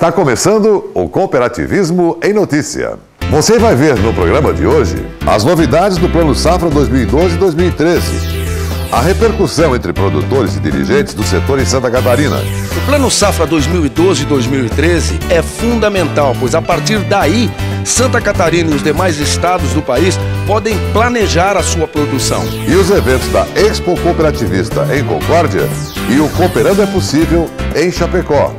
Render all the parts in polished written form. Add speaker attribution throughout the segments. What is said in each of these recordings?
Speaker 1: Está começando o Cooperativismo em Notícia. Você vai ver no programa de hoje as novidades do Plano Safra 2012 e 2013. A repercussão entre produtores e dirigentes do setor em Santa Catarina.
Speaker 2: O Plano Safra 2012 e 2013 é fundamental, pois a partir daí, Santa Catarina e os demais estados do país podem planejar a sua produção.
Speaker 1: E os eventos da Expo Cooperativista em Concórdia e o Cooperando é Possível em Chapecó.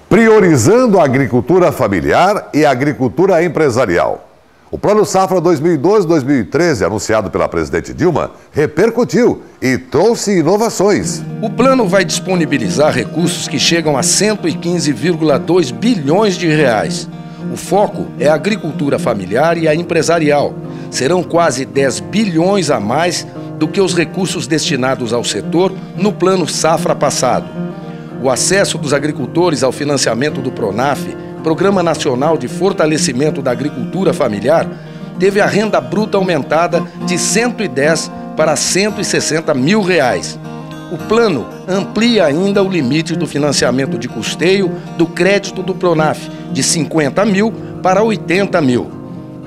Speaker 1: Priorizando a agricultura familiar e a agricultura empresarial. O Plano Safra 2012-2013, anunciado pela presidente Dilma, repercutiu e trouxe inovações.
Speaker 2: O plano vai disponibilizar recursos que chegam a 115,2 bilhões de reais. O foco é a agricultura familiar e a empresarial. Serão quase 10 bilhões a mais do que os recursos destinados ao setor no Plano Safra passado. O acesso dos agricultores ao financiamento do PRONAF, Programa Nacional de Fortalecimento da Agricultura Familiar, teve a renda bruta aumentada de 110 para 160 mil reais. O plano amplia ainda o limite do financiamento de custeio do crédito do PRONAF, de 50 mil para 80 mil.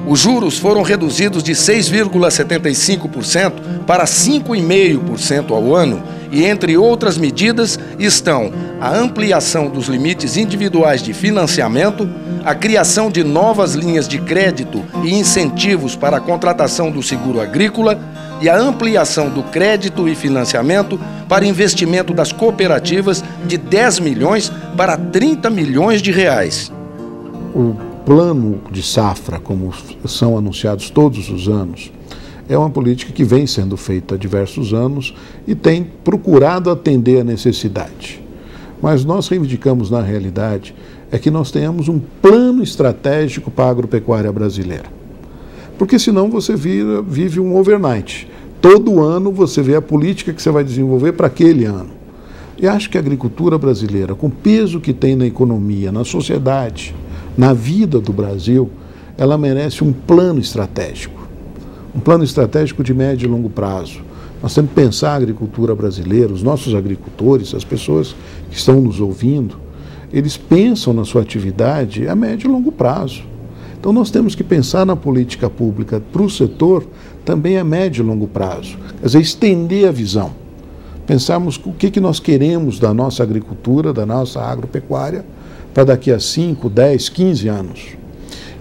Speaker 2: Os juros foram reduzidos de 6,75% para 5,5% ao ano e, entre outras medidas, estão a ampliação dos limites individuais de financiamento, a criação de novas linhas de crédito e incentivos para a contratação do seguro agrícola e a ampliação do crédito e financiamento para investimento das cooperativas de 10 milhões para 30 milhões de reais.
Speaker 3: O plano de safra, como são anunciados todos os anos, é uma política que vem sendo feita há diversos anos e tem procurado atender a necessidade. Mas nós reivindicamos, na realidade, é que nós tenhamos um plano estratégico para a agropecuária brasileira. Porque senão você vive um overnight. Todo ano você vê a política que você vai desenvolver para aquele ano. E acho que a agricultura brasileira, com o peso que tem na economia, na sociedade, na vida do Brasil, ela merece um plano estratégico. Um plano estratégico de médio e longo prazo. Nós temos que pensar a agricultura brasileira, os nossos agricultores, as pessoas que estão nos ouvindo, eles pensam na sua atividade a médio e longo prazo. Então nós temos que pensar na política pública para o setor também a médio e longo prazo. Quer dizer, estender a visão. Pensarmos o que nós queremos da nossa agricultura, da nossa agropecuária, para daqui a 5, 10, 15 anos.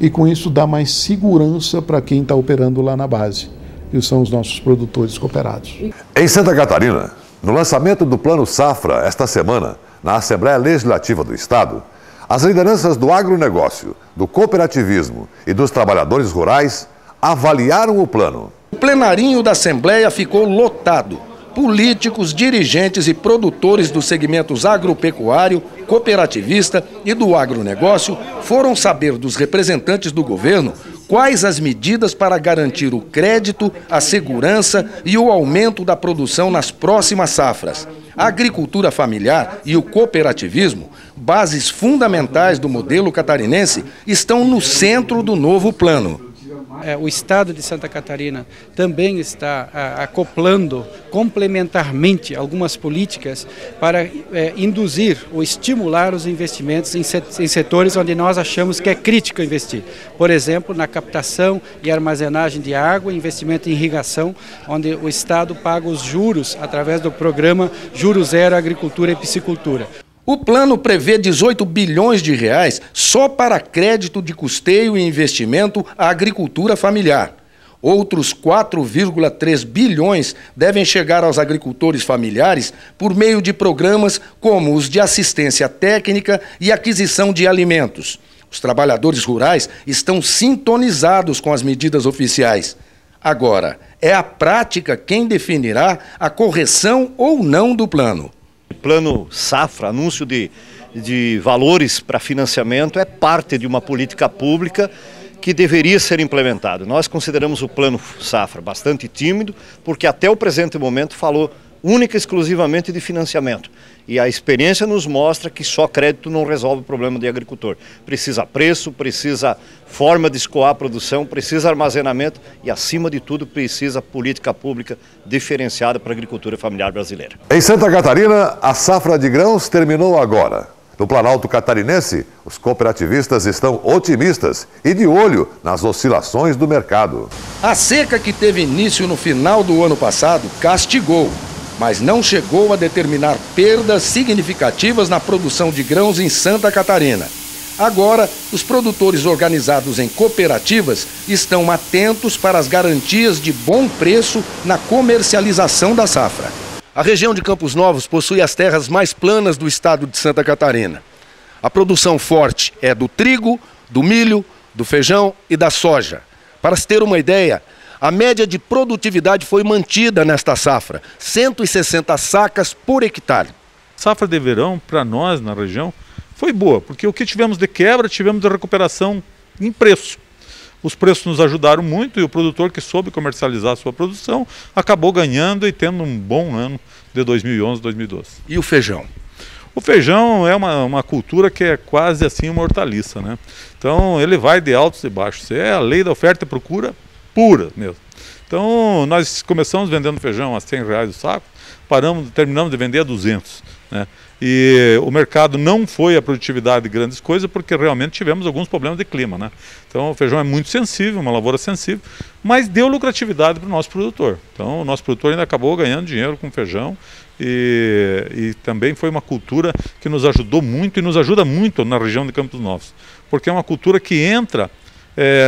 Speaker 3: E com isso dá mais segurança para quem está operando lá na base, que são os nossos produtores cooperados.
Speaker 1: Em Santa Catarina, no lançamento do Plano Safra esta semana, na Assembleia Legislativa do Estado, as lideranças do agronegócio, do cooperativismo e dos trabalhadores rurais avaliaram o plano.
Speaker 2: O plenarinho da Assembleia ficou lotado. Políticos, dirigentes e produtores dos segmentos agropecuário, cooperativista e do agronegócio foram saber dos representantes do governo quais as medidas para garantir o crédito, a segurança e o aumento da produção nas próximas safras. A agricultura familiar e o cooperativismo, bases fundamentais do modelo catarinense, estão no centro do novo plano.
Speaker 4: O Estado de Santa Catarina também está acoplando complementarmente algumas políticas para induzir ou estimular os investimentos em setores onde nós achamos que é crítico investir. Por exemplo, na captação e armazenagem de água, investimento em irrigação, onde o Estado paga os juros através do programa Juro Zero Agricultura e Piscicultura.
Speaker 2: O plano prevê 18 bilhões de reais só para crédito de custeio e investimento à agricultura familiar. Outros 4,3 bilhões devem chegar aos agricultores familiares por meio de programas como os de assistência técnica e aquisição de alimentos. Os trabalhadores rurais estão sintonizados com as medidas oficiais. Agora, é a prática quem definirá a correção ou não do plano.
Speaker 5: Plano Safra, anúncio de valores para financiamento, é parte de uma política pública que deveria ser implementado. Nós consideramos o Plano Safra bastante tímido, porque até o presente momento falou única e exclusivamente de financiamento. E a experiência nos mostra que só crédito não resolve o problema do agricultor. Precisa preço, precisa forma de escoar a produção, precisa armazenamento e, acima de tudo, precisa política pública diferenciada para a agricultura familiar brasileira.
Speaker 1: Em Santa Catarina, a safra de grãos terminou agora. No Planalto Catarinense, os cooperativistas estão otimistas e de olho nas oscilações do mercado.
Speaker 2: A seca que teve início no final do ano passado castigou, mas não chegou a determinar perdas significativas na produção de grãos em Santa Catarina. Agora, os produtores organizados em cooperativas estão atentos para as garantias de bom preço na comercialização da safra. A região de Campos Novos possui as terras mais planas do estado de Santa Catarina. A produção forte é do trigo, do milho, do feijão e da soja. Para se ter uma ideia, a média de produtividade foi mantida nesta safra, 160 sacas por hectare.
Speaker 6: Safra de verão, para nós na região, foi boa, porque o que tivemos de quebra, tivemos de recuperação em preço. Os preços nos ajudaram muito e o produtor que soube comercializar a sua produção acabou ganhando e tendo um bom ano de 2011, 2012.
Speaker 2: E o feijão?
Speaker 6: O feijão é uma cultura que é quase assim uma hortaliça, né? Então ele vai de altos e baixos. É a lei da oferta e procura pura mesmo. Então nós começamos vendendo feijão a R$100 o saco, terminamos de vender a 200, né? E o mercado não foi a produtividade de grandes coisas porque realmente tivemos alguns problemas de clima, né? Então o feijão é muito sensível, uma lavoura sensível, mas deu lucratividade para o nosso produtor. Então o nosso produtor ainda acabou ganhando dinheiro com feijão e também foi uma cultura que nos ajudou muito e nos ajuda muito na região de Campos Novos, porque é uma cultura que entra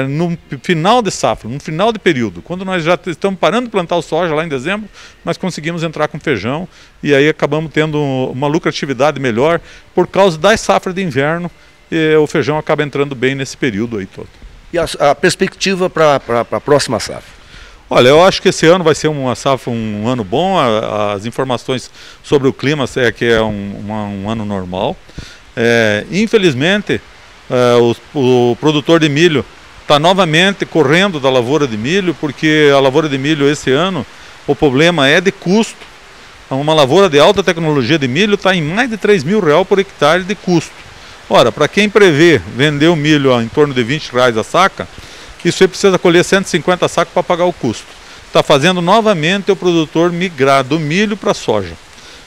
Speaker 6: no final de safra, no final de período, quando nós já estamos parando de plantar o soja lá em dezembro, nós conseguimos entrar com feijão e aí acabamos tendo uma lucratividade melhor por causa da safra de inverno e o feijão acaba entrando bem nesse período aí todo.
Speaker 2: E a perspectiva para a próxima safra?
Speaker 6: Olha, eu acho que esse ano vai ser uma safra, um ano bom, as informações sobre o clima é que é um ano normal. Infelizmente, o produtor de milho está novamente correndo da lavoura de milho, porque a lavoura de milho esse ano, o problema é de custo. Uma lavoura de alta tecnologia de milho está em mais de R$3.000 por hectare de custo. Ora, para quem prevê vender o milho em torno de R$20 a saca, isso aí precisa colher 150 sacos para pagar o custo. Está fazendo novamente o produtor migrar do milho para a soja.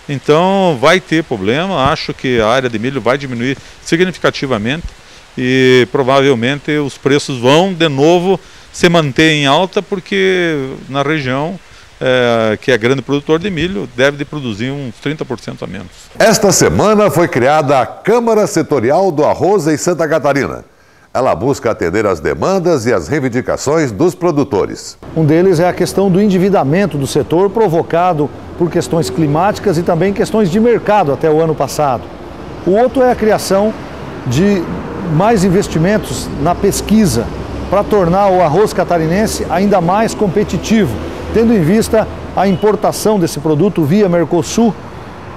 Speaker 6: Então vai ter problema, acho que a área de milho vai diminuir significativamente e provavelmente os preços vão de novo se manter em alta, porque na região que é grande produtor de milho deve de produzir uns 30% a menos.
Speaker 1: Esta semana foi criada a Câmara Setorial do Arroz em Santa Catarina. Ela busca atender às demandas e às reivindicações dos produtores.
Speaker 7: Um deles é a questão do endividamento do setor provocado por questões climáticas e também questões de mercado até o ano passado. O outro é a criação de mais investimentos na pesquisa para tornar o arroz catarinense ainda mais competitivo, tendo em vista a importação desse produto via Mercosul,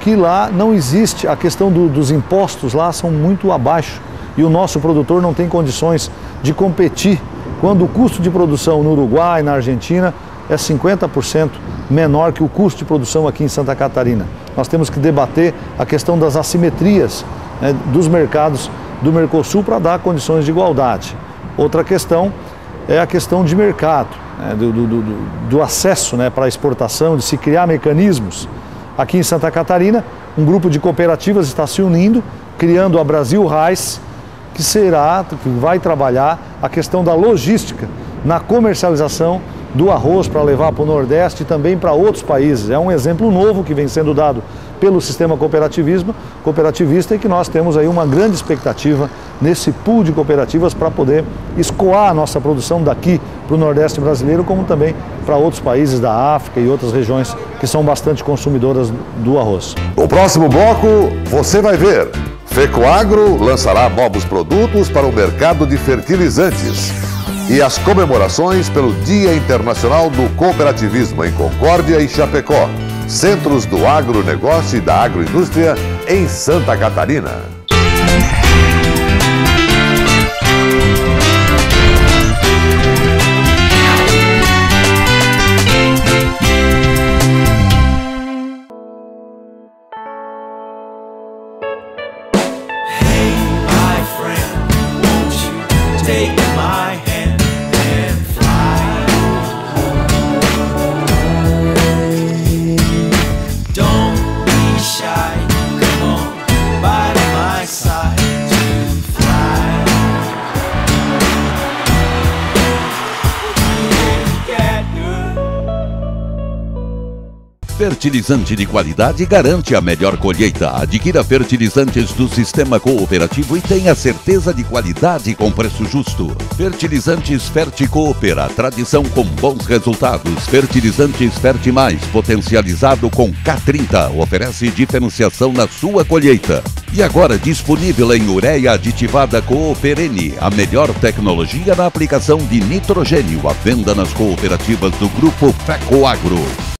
Speaker 7: que lá não existe, a questão dos impostos lá são muito abaixo e o nosso produtor não tem condições de competir quando o custo de produção no Uruguai, na Argentina, é 50% menor que o custo de produção aqui em Santa Catarina. Nós temos que debater a questão das assimetrias, né, dos mercados do Mercosul para dar condições de igualdade. Outra questão é a questão de mercado, né, do acesso, né, para a exportação, de se criar mecanismos. Aqui em Santa Catarina, um grupo de cooperativas está se unindo, criando a Brasil Rice, que vai trabalhar a questão da logística na comercialização do arroz para levar para o Nordeste e também para outros países. É um exemplo novo que vem sendo dado pelo sistema cooperativista e que nós temos aí uma grande expectativa nesse pool de cooperativas para poder escoar a nossa produção daqui para o Nordeste brasileiro, como também para outros países da África e outras regiões que são bastante consumidoras do arroz.
Speaker 1: No próximo bloco, você vai ver. Fecoagro lançará novos produtos para o mercado de fertilizantes. E as comemorações pelo Dia Internacional do Cooperativismo em Concórdia e Chapecó, centros do agronegócio e da agroindústria em Santa Catarina.
Speaker 8: Fertilizante de qualidade garante a melhor colheita. Adquira fertilizantes do Sistema Cooperativo e tenha certeza de qualidade com preço justo. Fertilizantes Ferticooper, a tradição com bons resultados. Fertilizantes Fertimais, potencializado com K30, oferece diferenciação na sua colheita. E agora disponível em ureia aditivada Cooperene, a melhor tecnologia na aplicação de nitrogênio, à venda nas cooperativas do Grupo FECOAGRO.